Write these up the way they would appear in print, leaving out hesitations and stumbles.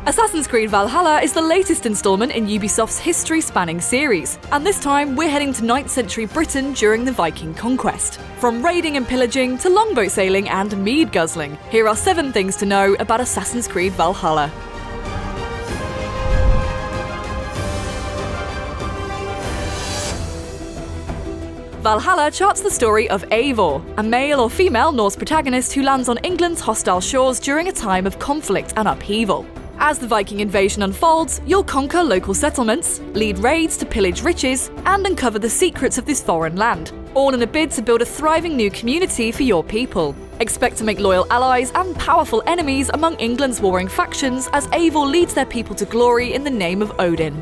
Assassin's Creed Valhalla is the latest installment in Ubisoft's history-spanning series, and this time we're heading to 9th century Britain during the Viking conquest. From raiding and pillaging to longboat sailing and mead guzzling, here are 7 things to know about Assassin's Creed Valhalla. Valhalla charts the story of Eivor, a male or female Norse protagonist who lands on England's hostile shores during a time of conflict and upheaval. As the Viking invasion unfolds, you'll conquer local settlements, lead raids to pillage riches, and uncover the secrets of this foreign land, all in a bid to build a thriving new community for your people. Expect to make loyal allies and powerful enemies among England's warring factions as Eivor leads their people to glory in the name of Odin.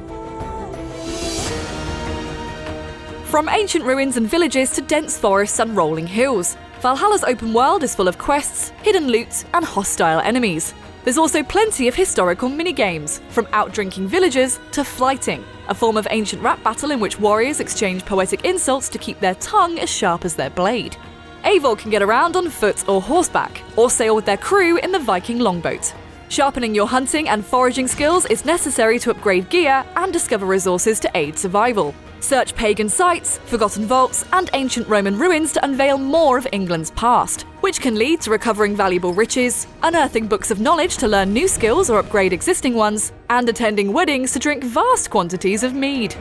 From ancient ruins and villages to dense forests and rolling hills, Valhalla's open world is full of quests, hidden loot, and hostile enemies. There's also plenty of historical minigames, from out-drinking villagers to flighting, a form of ancient rap battle in which warriors exchange poetic insults to keep their tongue as sharp as their blade. Eivor can get around on foot or horseback, or sail with their crew in the Viking longboat. Sharpening your hunting and foraging skills is necessary to upgrade gear and discover resources to aid survival. Search pagan sites, forgotten vaults, and ancient Roman ruins to unveil more of England's past, which can lead to recovering valuable riches, unearthing books of knowledge to learn new skills or upgrade existing ones, and attending weddings to drink vast quantities of mead.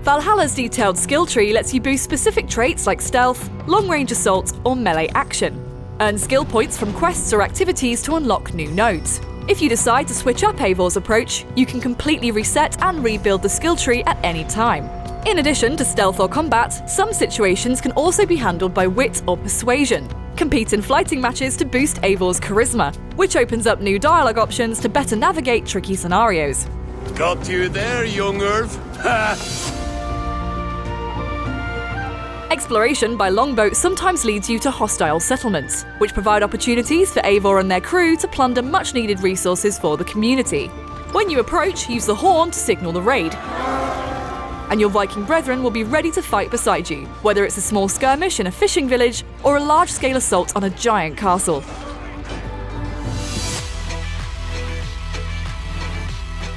Valhalla's detailed skill tree lets you boost specific traits like stealth, long-range assault, or melee action. Earn skill points from quests or activities to unlock new nodes. If you decide to switch up Eivor's approach, you can completely reset and rebuild the skill tree at any time. In addition to stealth or combat, some situations can also be handled by wit or persuasion. Compete in flighting matches to boost Eivor's charisma, which opens up new dialogue options to better navigate tricky scenarios. Got you there, young Irv. Exploration by longboat sometimes leads you to hostile settlements, which provide opportunities for Eivor and their crew to plunder much-needed resources for the community. When you approach, use the horn to signal the raid, and your Viking brethren will be ready to fight beside you, whether it's a small skirmish in a fishing village or a large-scale assault on a giant castle.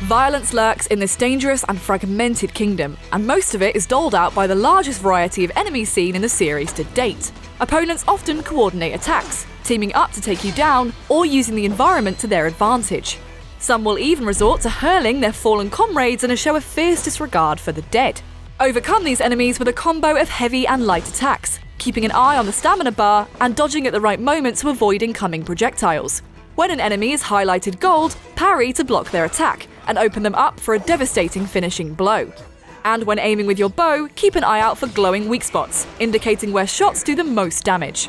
Violence lurks in this dangerous and fragmented kingdom, and most of it is doled out by the largest variety of enemies seen in the series to date. Opponents often coordinate attacks, teaming up to take you down or using the environment to their advantage. Some will even resort to hurling their fallen comrades in a show of fierce disregard for the dead. Overcome these enemies with a combo of heavy and light attacks, keeping an eye on the stamina bar and dodging at the right moment to avoid incoming projectiles. When an enemy is highlighted gold, parry to block their attack and open them up for a devastating finishing blow. And when aiming with your bow, keep an eye out for glowing weak spots, indicating where shots do the most damage.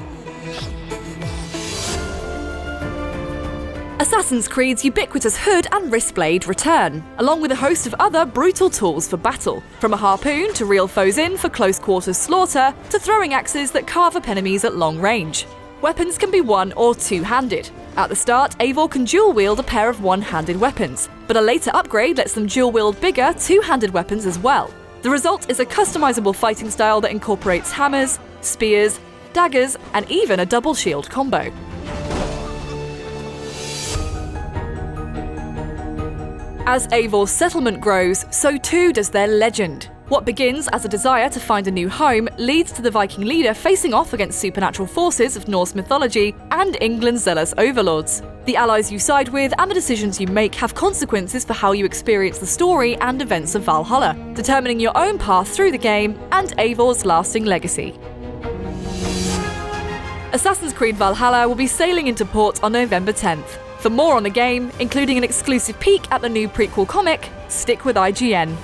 Assassin's Creed's ubiquitous hood and wrist blade return, along with a host of other brutal tools for battle, from a harpoon to reel foes in for close quarters slaughter, to throwing axes that carve up enemies at long range. Weapons can be one- or two-handed. At the start, Eivor can dual-wield a pair of one-handed weapons, but a later upgrade lets them dual-wield bigger two-handed weapons as well. The result is a customizable fighting style that incorporates hammers, spears, daggers, and even a double shield combo. As Eivor's settlement grows, so too does their legend. What begins as a desire to find a new home leads to the Viking leader facing off against supernatural forces of Norse mythology and England's zealous overlords. The allies you side with and the decisions you make have consequences for how you experience the story and events of Valhalla, determining your own path through the game and Eivor's lasting legacy. Assassin's Creed Valhalla will be sailing into port on November 10th. For more on the game, including an exclusive peek at the new prequel comic, stick with IGN.